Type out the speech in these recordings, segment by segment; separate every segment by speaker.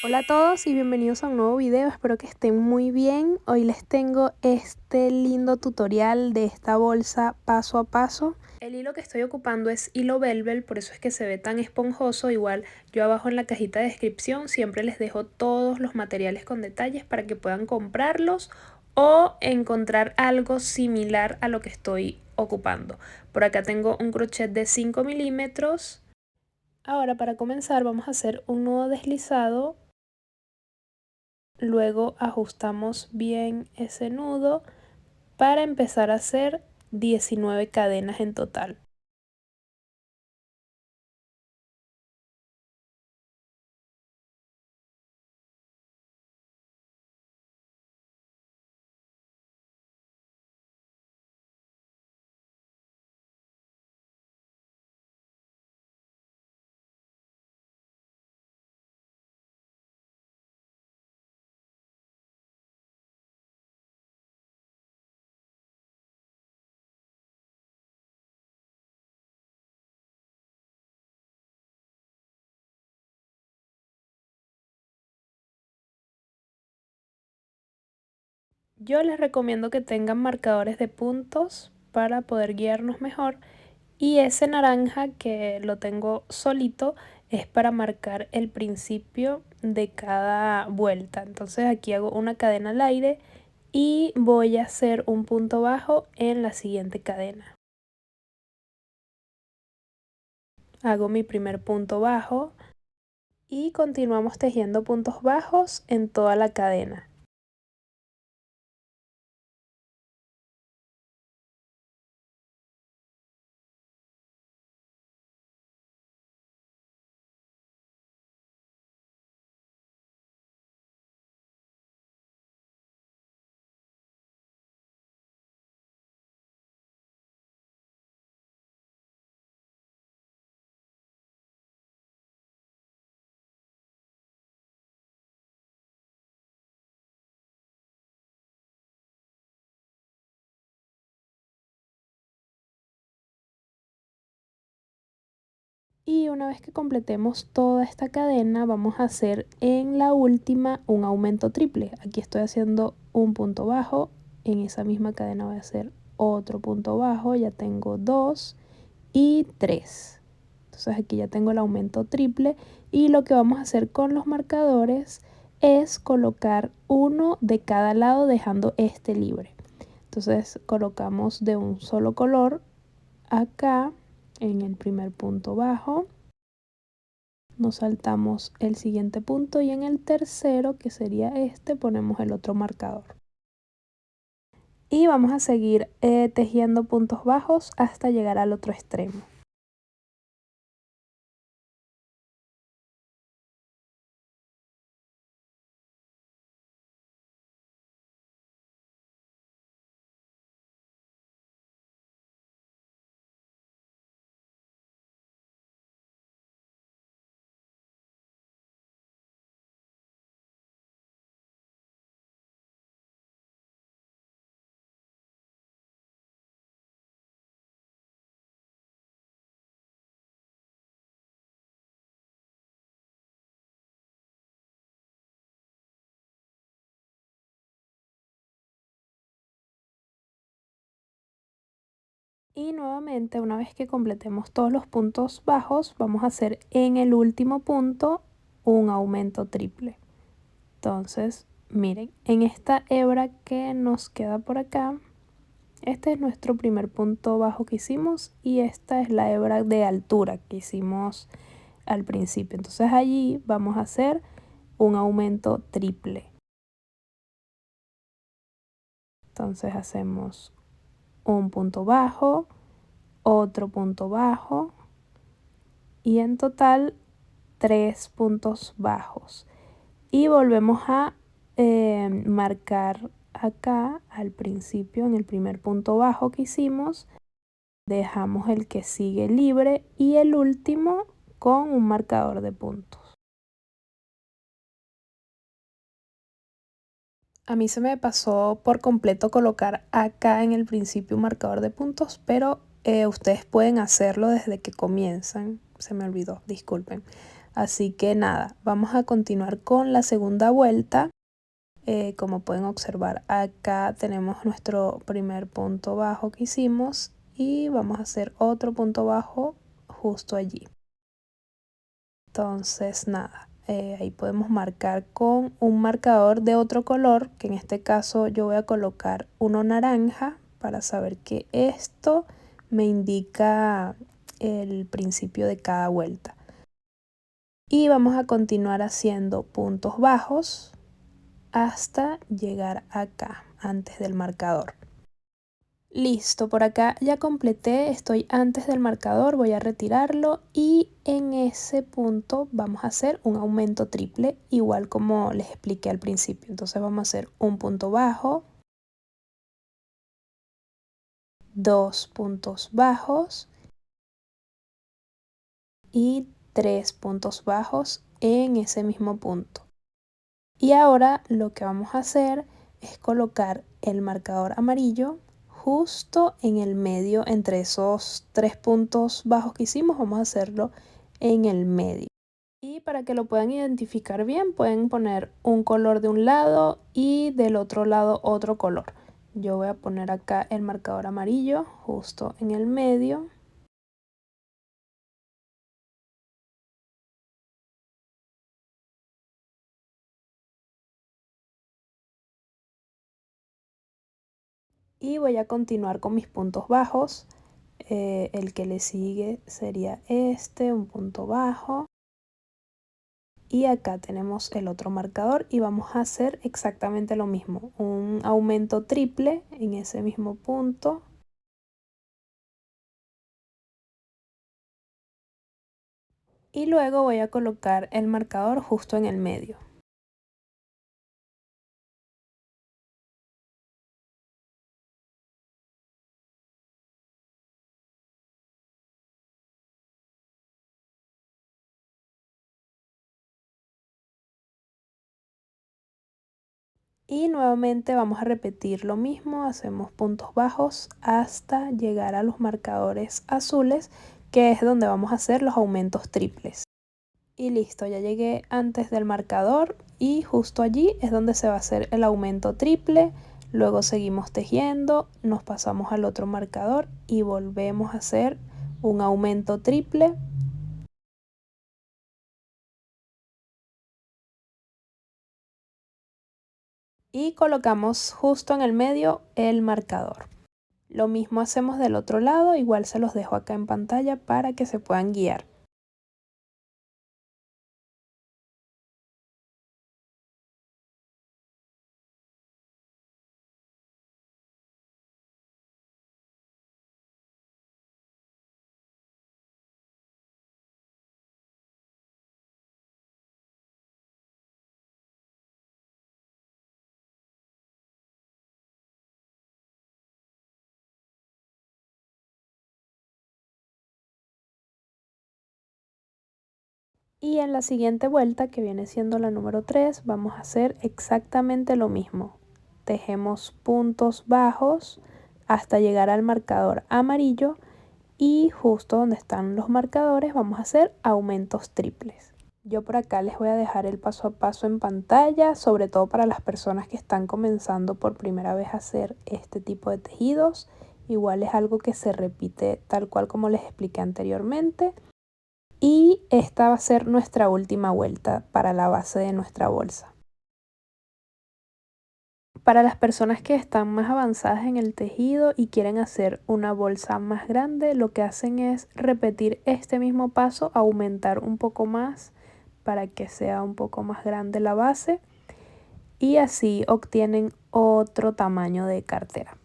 Speaker 1: Hola a todos y bienvenidos a un nuevo video, espero que estén muy bien. Hoy les tengo este lindo tutorial de esta bolsa paso a paso. El hilo que estoy ocupando es hilo velvet, por eso es que se ve tan esponjoso. Igual yo abajo en la cajita de descripción siempre les dejo todos los materiales con detalles para que puedan comprarlos o encontrar algo similar a lo que estoy ocupando. Por acá tengo un crochet de 5 milímetros. Ahora para comenzar vamos a hacer un nudo deslizado. Luego ajustamos bien ese nudo para empezar a hacer 19 cadenas en total. Yo les recomiendo que tengan marcadores de puntos para poder guiarnos mejor, y ese naranja que lo tengo solito es para marcar el principio de cada vuelta. Entonces aquí hago una cadena al aire y voy a hacer un punto bajo en la siguiente cadena. Hago mi primer punto bajo y continuamos tejiendo puntos bajos en toda la cadena. Y una vez que completemos toda esta cadena, vamos a hacer en la última un aumento triple. Aquí estoy haciendo un punto bajo, en esa misma cadena voy a hacer otro punto bajo, ya tengo 2 y 3. Entonces aquí ya tengo el aumento triple, y lo que vamos a hacer con los marcadores es colocar uno de cada lado dejando este libre. Entonces colocamos de un solo color acá en el primer punto bajo, nos saltamos el siguiente punto y en el tercero, que sería este, ponemos el otro marcador. Y vamos a seguir tejiendo puntos bajos hasta llegar al otro extremo. Y nuevamente, una vez que completemos todos los puntos bajos, vamos a hacer en el último punto un aumento triple. Entonces, miren, en esta hebra que nos queda por acá, este es nuestro primer punto bajo que hicimos, y esta es la hebra de altura que hicimos al principio. Entonces allí vamos a hacer un aumento triple. Entonces hacemos un punto bajo, otro punto bajo y en total 3 puntos bajos. Y volvemos a marcar acá al principio, en el primer punto bajo que hicimos, dejamos el que sigue libre y el último con un marcador de puntos. A mí se me pasó por completo colocar acá en el principio un marcador de puntos, pero ustedes pueden hacerlo desde que comienzan. Se me olvidó, disculpen. Así que nada, vamos a continuar con la segunda vuelta. Como pueden observar, acá tenemos nuestro primer punto bajo que hicimos y vamos a hacer otro punto bajo justo allí. Entonces nada, ahí podemos marcar con un marcador de otro color, que en este caso yo voy a colocar uno naranja para saber que esto me indica el principio de cada vuelta. Y vamos a continuar haciendo puntos bajos hasta llegar acá, antes del marcador. Listo, por acá ya completé, estoy antes del marcador, voy a retirarlo y en ese punto vamos a hacer un aumento triple, igual como les expliqué al principio. Entonces vamos a hacer un punto bajo, 2 puntos bajos y 3 puntos bajos en ese mismo punto. Y ahora lo que vamos a hacer es colocar el marcador amarillo justo en el medio entre esos 3 puntos bajos que hicimos. Vamos a hacerlo en el medio. Y para que lo puedan identificar bien, pueden poner un color de un lado y del otro lado otro color. Yo voy a poner acá el marcador amarillo justo en el medio. Y voy a continuar con mis puntos bajos. El que le sigue sería este, un punto bajo. Y acá tenemos el otro marcador y vamos a hacer exactamente lo mismo. Un aumento triple en ese mismo punto. Y luego voy a colocar el marcador justo en el medio. Y nuevamente vamos a repetir lo mismo, hacemos puntos bajos hasta llegar a los marcadores azules, que es donde vamos a hacer los aumentos triples. Y listo, ya llegué antes del marcador y justo allí es donde se va a hacer el aumento triple. Luego seguimos tejiendo, nos pasamos al otro marcador y volvemos a hacer un aumento triple. Y colocamos justo en el medio el marcador. Lo mismo hacemos del otro lado, igual se los dejo acá en pantalla para que se puedan guiar. Y en la siguiente vuelta, que viene siendo la número 3, vamos a hacer exactamente lo mismo. Tejemos puntos bajos hasta llegar al marcador amarillo y justo donde están los marcadores vamos a hacer aumentos triples. Yo por acá les voy a dejar el paso a paso en pantalla, sobre todo para las personas que están comenzando por primera vez a hacer este tipo de tejidos. Igual es algo que se repite tal cual como les expliqué anteriormente. Y esta va a ser nuestra última vuelta para la base de nuestra bolsa. Para las personas que están más avanzadas en el tejido y quieren hacer una bolsa más grande, lo que hacen es repetir este mismo paso, aumentar un poco más para que sea un poco más grande la base y así obtienen otro tamaño de cartera.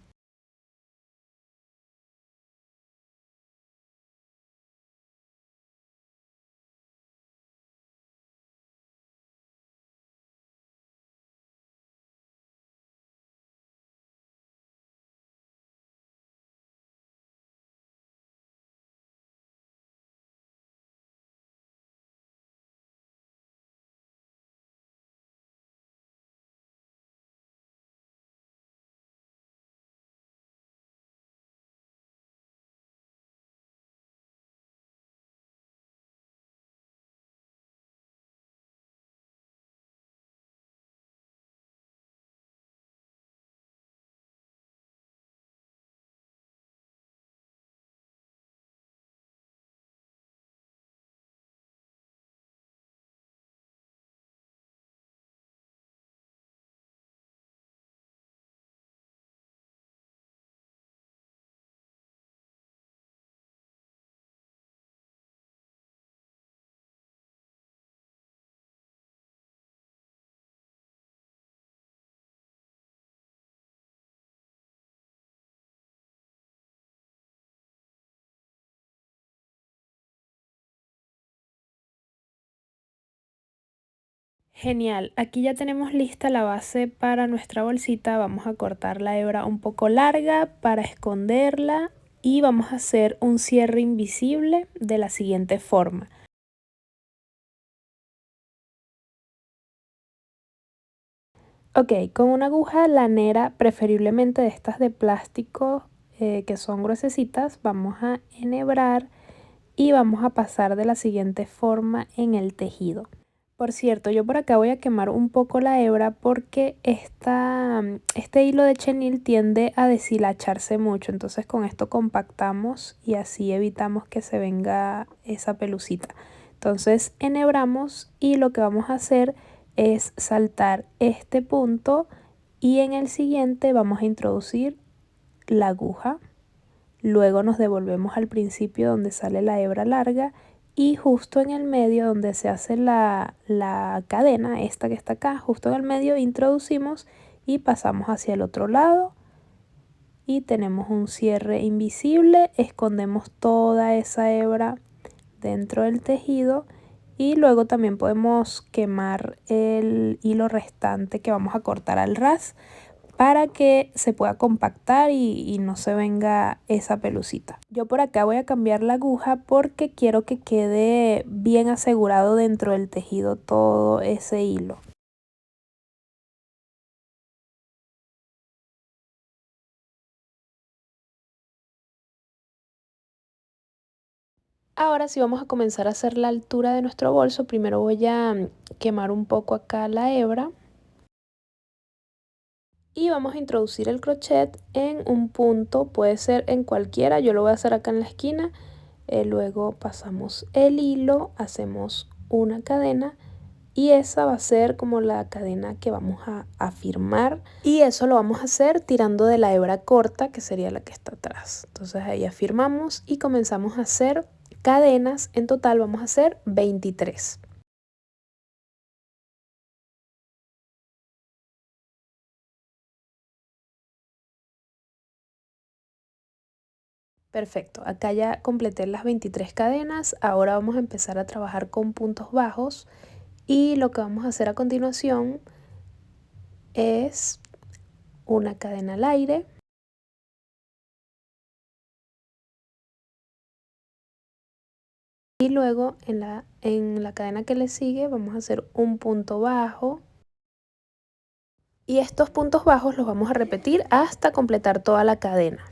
Speaker 1: Genial, aquí ya tenemos lista la base para nuestra bolsita. Vamos a cortar la hebra un poco larga para esconderla y vamos a hacer un cierre invisible de la siguiente forma. Ok, con una aguja lanera, preferiblemente de estas de plástico que son gruesecitas, vamos a enhebrar y vamos a pasar de la siguiente forma en el tejido. Por cierto, yo por acá voy a quemar un poco la hebra porque este hilo de chenil tiende a deshilacharse mucho, entonces con esto compactamos y así evitamos que se venga esa pelucita. Entonces enhebramos y lo que vamos a hacer es saltar este punto y en el siguiente vamos a introducir la aguja. Luego nos devolvemos al principio donde sale la hebra larga y justo en el medio donde se hace la cadena, esta que está acá, justo en el medio introducimos y pasamos hacia el otro lado y tenemos un cierre invisible, escondemos toda esa hebra dentro del tejido y luego también podemos quemar el hilo restante que vamos a cortar al ras para que se pueda compactar y no se venga esa pelucita. Yo por acá voy a cambiar la aguja porque quiero que quede bien asegurado dentro del tejido todo ese hilo. Ahora sí vamos a comenzar a hacer la altura de nuestro bolso. Primero voy a quemar un poco acá la hebra. Y vamos a introducir el crochet en un punto, puede ser en cualquiera, yo lo voy a hacer acá en la esquina. Luego pasamos el hilo, hacemos una cadena y esa va a ser como la cadena que vamos a firmar. Y eso lo vamos a hacer tirando de la hebra corta, que sería la que está atrás. Entonces ahí afirmamos y comenzamos a hacer cadenas. En total vamos a hacer 23. Perfecto, acá ya completé las 23 cadenas, ahora vamos a empezar a trabajar con puntos bajos y lo que vamos a hacer a continuación es una cadena al aire y luego en la cadena que le sigue vamos a hacer un punto bajo y estos puntos bajos los vamos a repetir hasta completar toda la cadena.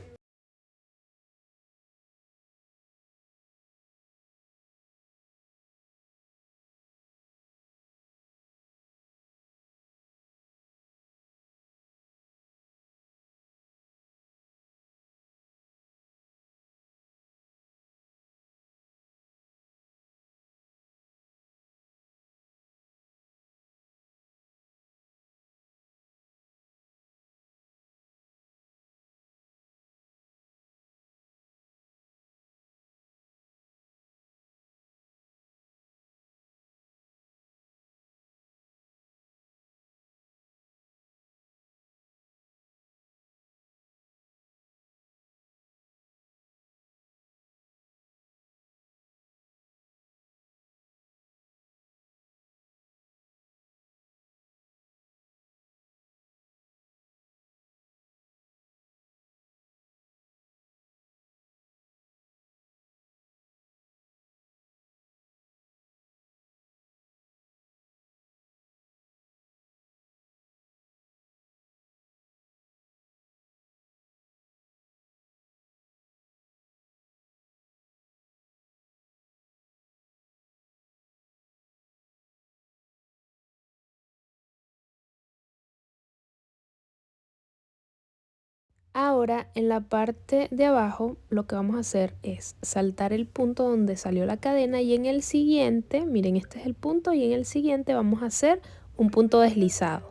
Speaker 1: Ahora en la parte de abajo lo que vamos a hacer es saltar el punto donde salió la cadena y en el siguiente, miren este es el punto y en el siguiente vamos a hacer un punto deslizado.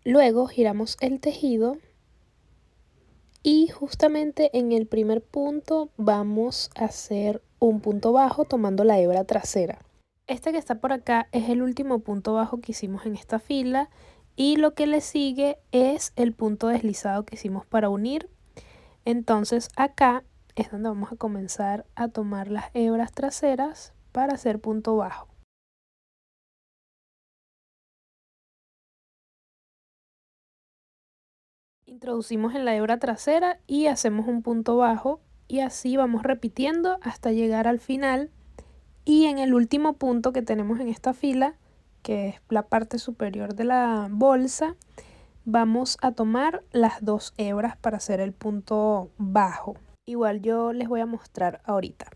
Speaker 1: Luego giramos el tejido y justamente en el primer punto vamos a hacer un punto bajo tomando la hebra trasera. Este que está por acá es el último punto bajo que hicimos en esta fila y lo que le sigue es el punto deslizado que hicimos para unir. Entonces acá es donde vamos a comenzar a tomar las hebras traseras para hacer punto bajo. Introducimos en la hebra trasera y hacemos un punto bajo y así vamos repitiendo hasta llegar al final. Y en el último punto que tenemos en esta fila, que es la parte superior de la bolsa, vamos a tomar las 2 hebras para hacer el punto bajo. Igual yo les voy a mostrar ahorita.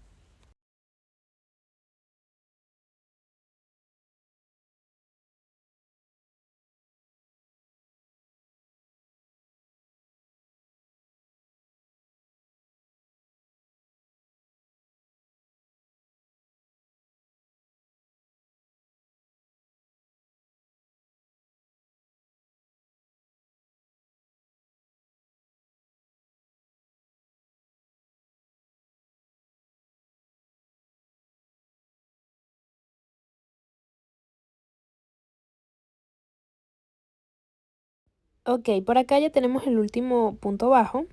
Speaker 1: Ok, por acá ya tenemos el último punto bajo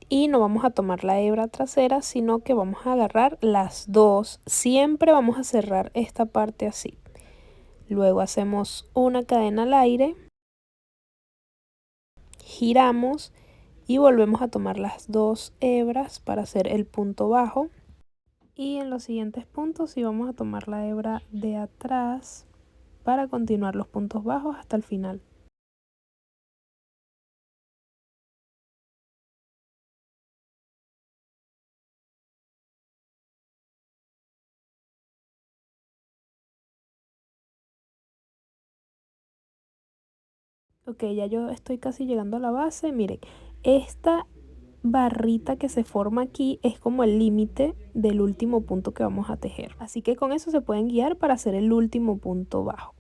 Speaker 1: y no vamos a tomar la hebra trasera, sino que vamos a agarrar las dos. Siempre vamos a cerrar esta parte así. Luego hacemos una cadena al aire, giramos y volvemos a tomar las 2 hebras para hacer el punto bajo. Y en los siguientes puntos sí vamos a tomar la hebra de atrás para continuar los puntos bajos hasta el final. Ok, ya yo estoy casi llegando a la base. Miren, esta barrita que se forma aquí es como el límite del último punto que vamos a tejer. Así que con eso se pueden guiar para hacer el último punto bajo.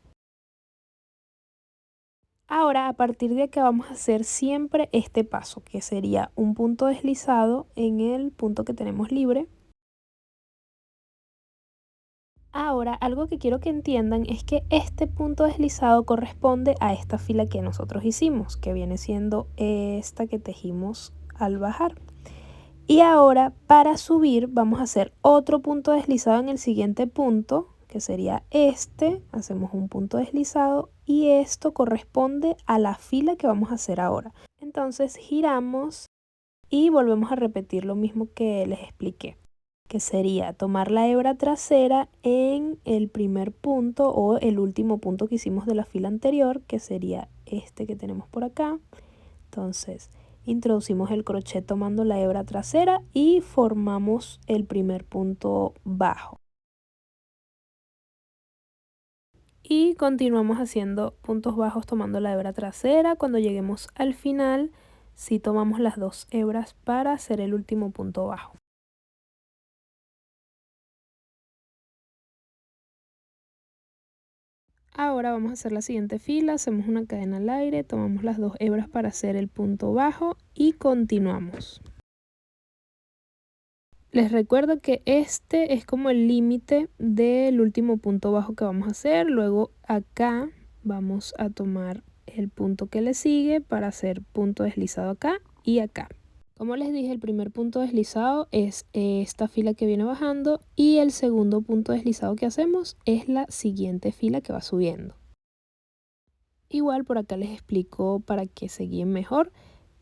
Speaker 1: Ahora, a partir de acá vamos a hacer siempre este paso, que sería un punto deslizado en el punto que tenemos libre. Ahora, algo que quiero que entiendan es que este punto deslizado corresponde a esta fila que nosotros hicimos, que viene siendo esta que tejimos al bajar. Y ahora, para subir, vamos a hacer otro punto deslizado en el siguiente punto, que sería este. Hacemos un punto deslizado y esto corresponde a la fila que vamos a hacer ahora. Entonces giramos y volvemos a repetir lo mismo que les expliqué, que sería tomar la hebra trasera en el primer punto o el último punto que hicimos de la fila anterior, que sería este que tenemos por acá. Entonces introducimos el crochet tomando la hebra trasera y formamos el primer punto bajo. Y continuamos haciendo puntos bajos tomando la hebra trasera. Cuando lleguemos al final, sí tomamos las 2 hebras para hacer el último punto bajo. Ahora vamos a hacer la siguiente fila, hacemos una cadena al aire, tomamos las 2 hebras para hacer el punto bajo y continuamos. Les recuerdo que este es como el límite del último punto bajo que vamos a hacer. Luego acá vamos a tomar el punto que le sigue para hacer punto deslizado acá y acá. Como les dije, el primer punto deslizado es esta fila que viene bajando y el segundo punto deslizado que hacemos es la siguiente fila que va subiendo. Igual por acá les explico para que se guíen mejor.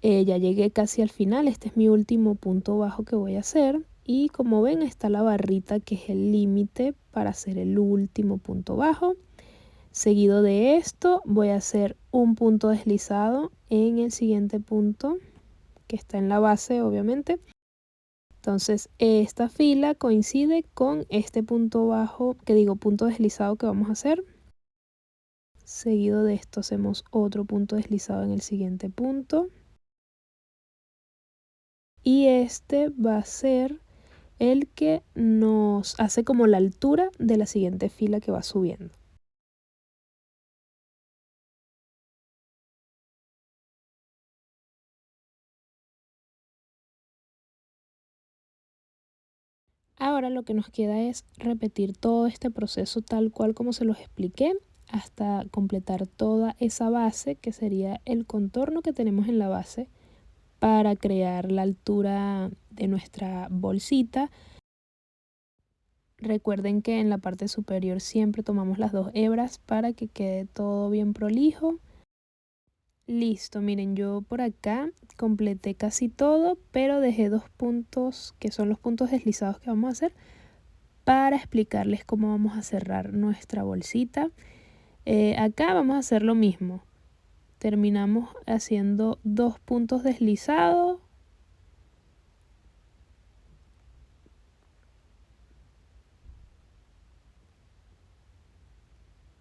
Speaker 1: Ya llegué casi al final, este es mi último punto bajo que voy a hacer. Y como ven está la barrita que es el límite para hacer el último punto bajo. Seguido de esto voy a hacer un punto deslizado en el siguiente punto que está en la base obviamente. Entonces esta fila coincide con este punto bajo, punto deslizado que vamos a hacer. Seguido de esto hacemos otro punto deslizado en el siguiente punto. Y este va a ser el que nos hace como la altura de la siguiente fila que va subiendo. Ahora lo que nos queda es repetir todo este proceso tal cual como se los expliqué hasta completar toda esa base que sería el contorno que tenemos en la base para crear la altura de nuestra bolsita. Recuerden que en la parte superior siempre tomamos las 2 hebras para que quede todo bien prolijo. Listo, miren, yo por acá completé casi todo, pero dejé 2 puntos que son los puntos deslizados que vamos a hacer para explicarles cómo vamos a cerrar nuestra bolsita. Acá vamos a hacer lo mismo. Terminamos haciendo 2 puntos deslizados.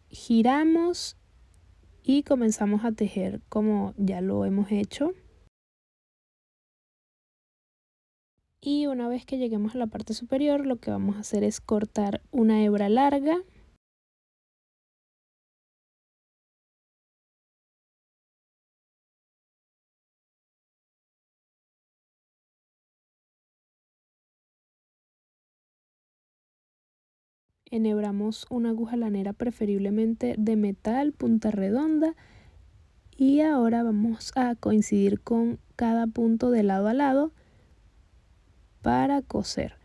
Speaker 1: Giramos y comenzamos a tejer como ya lo hemos hecho. Y una vez que lleguemos a la parte superior, lo que vamos a hacer es cortar una hebra larga. Enhebramos una aguja lanera preferiblemente de metal, punta redonda. Y ahora vamos a coincidir con cada punto de lado a lado para coser.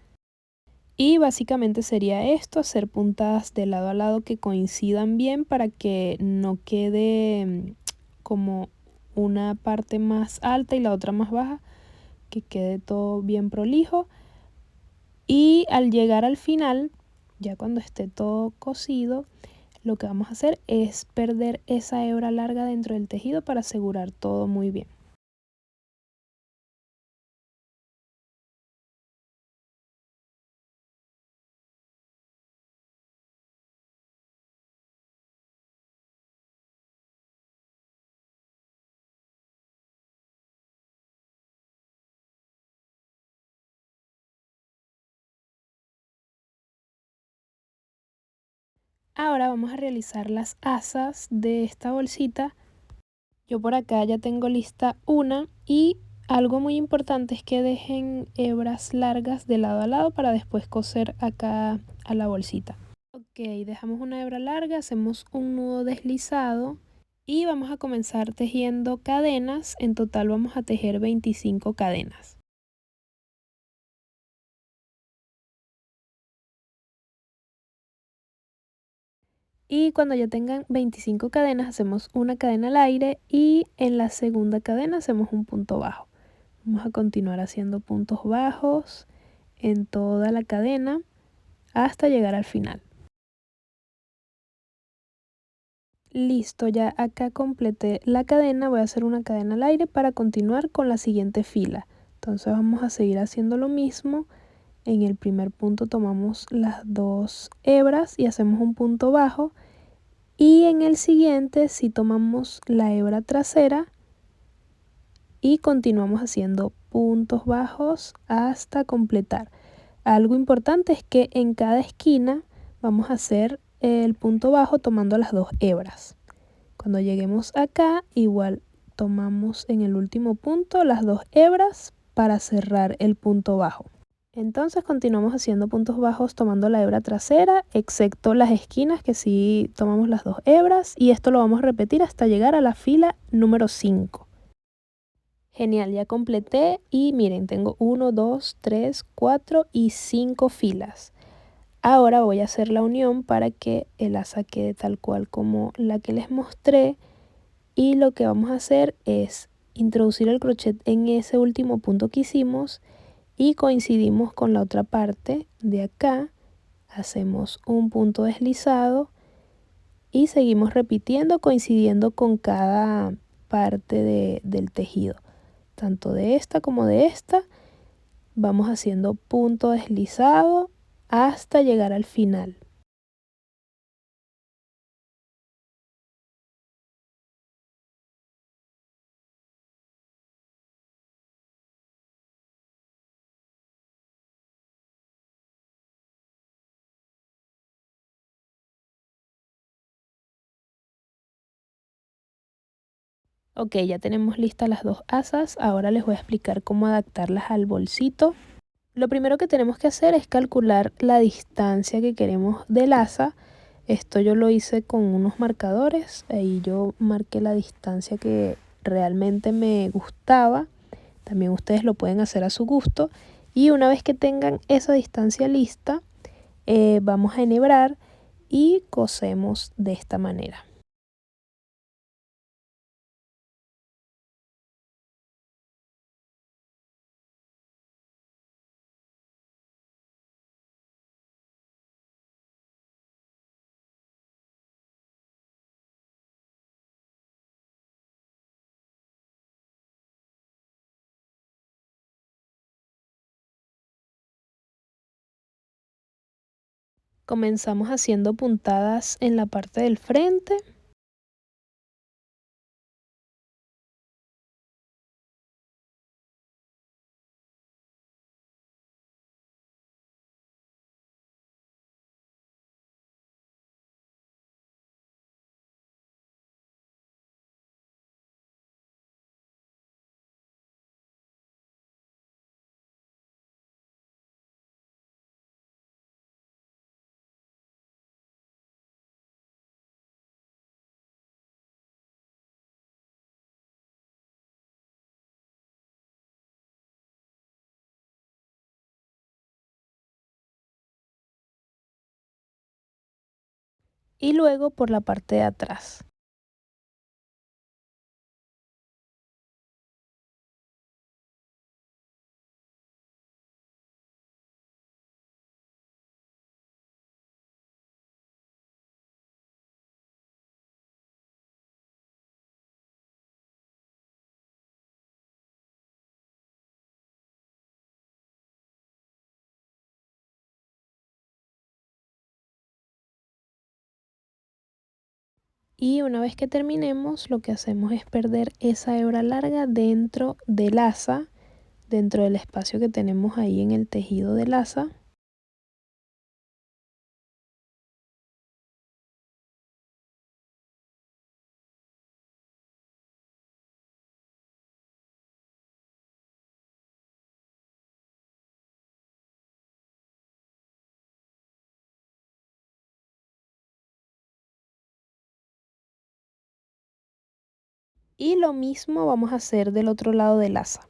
Speaker 1: Y básicamente sería esto, hacer puntadas de lado a lado que coincidan bien para que no quede como una parte más alta y la otra más baja, que quede todo bien prolijo. Y al llegar al final, ya cuando esté todo cosido, lo que vamos a hacer es perder esa hebra larga dentro del tejido para asegurar todo muy bien. Ahora vamos a realizar las asas de esta bolsita. Yo por acá ya tengo lista una y algo muy importante es que dejen hebras largas de lado a lado para después coser acá a la bolsita. Ok, dejamos una hebra larga, hacemos un nudo deslizado y vamos a comenzar tejiendo cadenas. En total vamos a tejer 25 cadenas. Y cuando ya tengan 25 cadenas hacemos una cadena al aire y en la segunda cadena hacemos un punto bajo. Vamos a continuar haciendo puntos bajos en toda la cadena hasta llegar al final. Listo, ya acá completé la cadena, voy a hacer una cadena al aire para continuar con la siguiente fila. Entonces vamos a seguir haciendo lo mismo. En el primer punto tomamos las 2 hebras y hacemos un punto bajo. Y en el siguiente si tomamos la hebra trasera y continuamos haciendo puntos bajos hasta completar. Algo importante es que en cada esquina vamos a hacer el punto bajo tomando las 2 hebras. Cuando lleguemos acá, igual tomamos en el último punto las 2 hebras para cerrar el punto bajo. Entonces continuamos haciendo puntos bajos tomando la hebra trasera, excepto las esquinas que sí tomamos las 2 hebras, y esto lo vamos a repetir hasta llegar a la fila número 5. Genial, ya completé y miren, tengo 1, 2, 3, 4 y 5 filas. Ahora voy a hacer la unión para que el asa quede tal cual como la que les mostré, y lo que vamos a hacer es introducir el crochet en ese último punto que hicimos y coincidimos con la otra parte de acá, hacemos un punto deslizado y seguimos repitiendo coincidiendo con cada parte del tejido, tanto de esta como de esta. Vamos haciendo punto deslizado hasta llegar al final. Ok, ya tenemos listas las 2 asas, ahora les voy a explicar cómo adaptarlas al bolsito. Lo primero que tenemos que hacer es calcular la distancia que queremos del asa. Esto yo lo hice con unos marcadores, ahí yo marqué la distancia que realmente me gustaba. También ustedes lo pueden hacer a su gusto. Y una vez que tengan esa distancia lista, vamos a enhebrar y cosemos de esta manera. Comenzamos haciendo puntadas en la parte del frente. Y luego por la parte de atrás. Y una vez que terminemos, lo que hacemos es perder esa hebra larga dentro del asa, dentro del espacio que tenemos ahí en el tejido del asa. Y lo mismo vamos a hacer del otro lado del asa.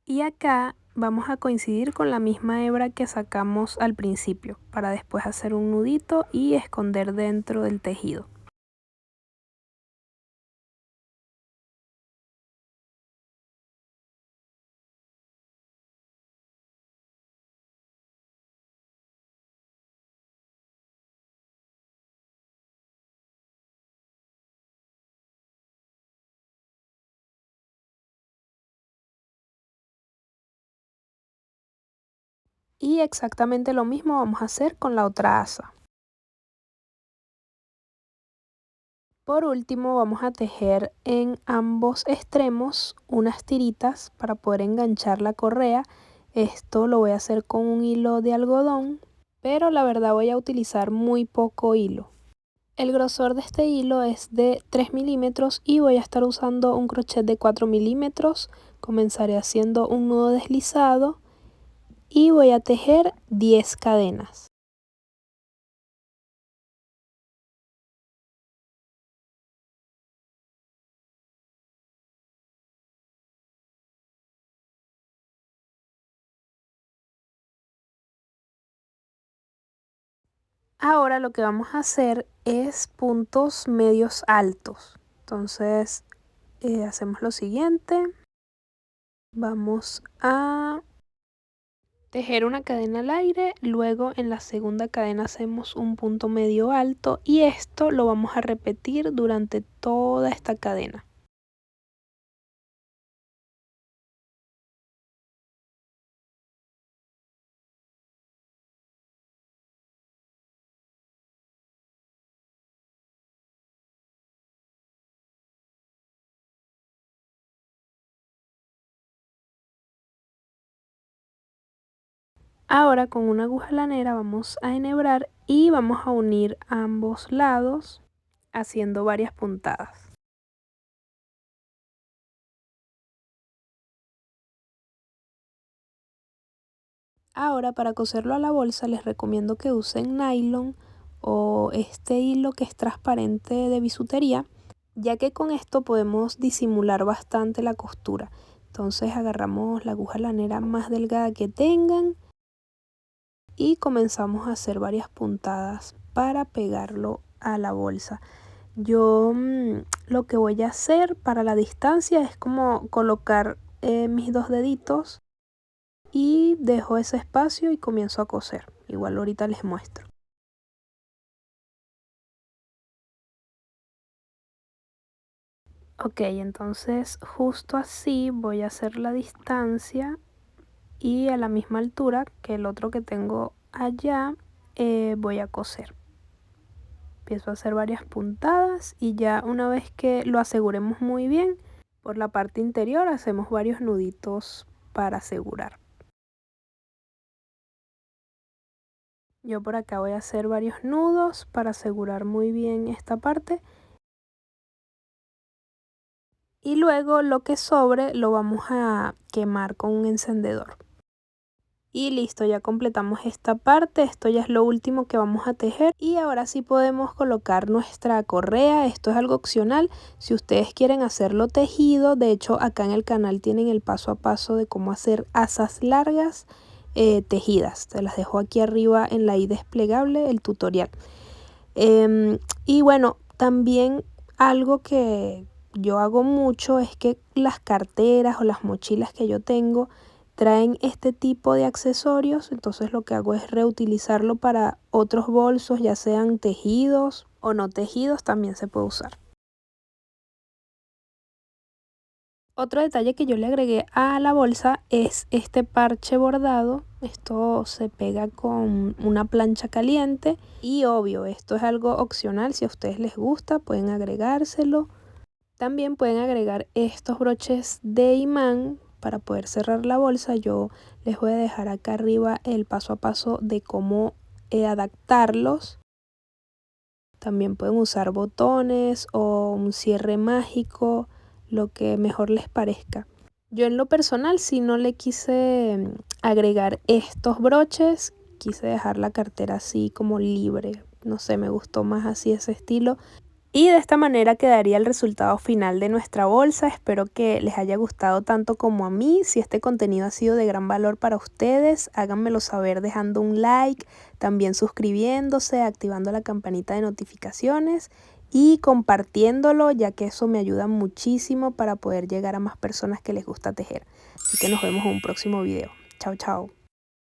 Speaker 1: Y acá vamos a coincidir con la misma hebra que sacamos al principio, para después hacer un nudito y esconder dentro del tejido. Y exactamente lo mismo vamos a hacer con la otra asa. Por último vamos a tejer en ambos extremos unas tiritas para poder enganchar la correa. Esto lo voy a hacer con un hilo de algodón, pero la verdad voy a utilizar muy poco hilo. El grosor de este hilo es de 3 milímetros y voy a estar usando un crochet de 4 milímetros. Comenzaré haciendo un nudo deslizado y voy a tejer 10 cadenas. Ahora lo que vamos a hacer es puntos medios altos. Entonces hacemos lo siguiente. Vamos a tejer una cadena al aire, luego en la segunda cadena hacemos un punto medio alto y esto lo vamos a repetir durante toda esta cadena. Ahora con una aguja lanera vamos a enhebrar y vamos a unir ambos lados haciendo varias puntadas. Ahora para coserlo a la bolsa les recomiendo que usen nylon o este hilo que es transparente de bisutería, ya que con esto podemos disimular bastante la costura. Entonces agarramos la aguja lanera más delgada que tengan y comenzamos a hacer varias puntadas para pegarlo a la bolsa. Yo lo que voy a hacer para la distancia es como colocar mis dos deditos y dejo ese espacio y comienzo a coser. Igual ahorita les muestro. Ok, entonces justo así voy a hacer la distancia y a la misma altura que el otro que tengo allá voy a coser. Empiezo a hacer varias puntadas y ya una vez que lo aseguremos muy bien, por la parte interior hacemos varios nuditos para asegurar. Yo por acá voy a hacer varios nudos para asegurar muy bien esta parte. Y luego lo que sobre lo vamos a quemar con un encendedor. Y listo, ya completamos esta parte. Esto ya es lo último que vamos a tejer. Y ahora sí podemos colocar nuestra correa. Esto es algo opcional. Si ustedes quieren hacerlo tejido, de hecho acá en el canal tienen el paso a paso de cómo hacer asas largas tejidas. Te las dejo aquí arriba en la i desplegable, el tutorial. Y bueno, también algo que yo hago mucho es que las carteras o las mochilas que yo tengo traen este tipo de accesorios, entonces lo que hago es reutilizarlo para otros bolsos, ya sean tejidos o no tejidos, también se puede usar. Otro detalle que yo le agregué a la bolsa es este parche bordado. Esto se pega con una plancha caliente y obvio, esto es algo opcional. Si a ustedes les gusta, pueden agregárselo. También pueden agregar estos broches de imán para poder cerrar la bolsa. Yo les voy a dejar acá arriba el paso a paso de cómo adaptarlos. También pueden usar botones o un cierre mágico, lo que mejor les parezca. Yo en lo personal sí no le quise agregar estos broches, quise dejar la cartera así como libre. No sé, me gustó más así ese estilo. Y de esta manera quedaría el resultado final de nuestra bolsa. Espero que les haya gustado tanto como a mí. Si este contenido ha sido de gran valor para ustedes, háganmelo saber dejando un like, también suscribiéndose, activando la campanita de notificaciones y compartiéndolo, ya que eso me ayuda muchísimo para poder llegar a más personas que les gusta tejer. Así que nos vemos en un próximo video. Chao, chao.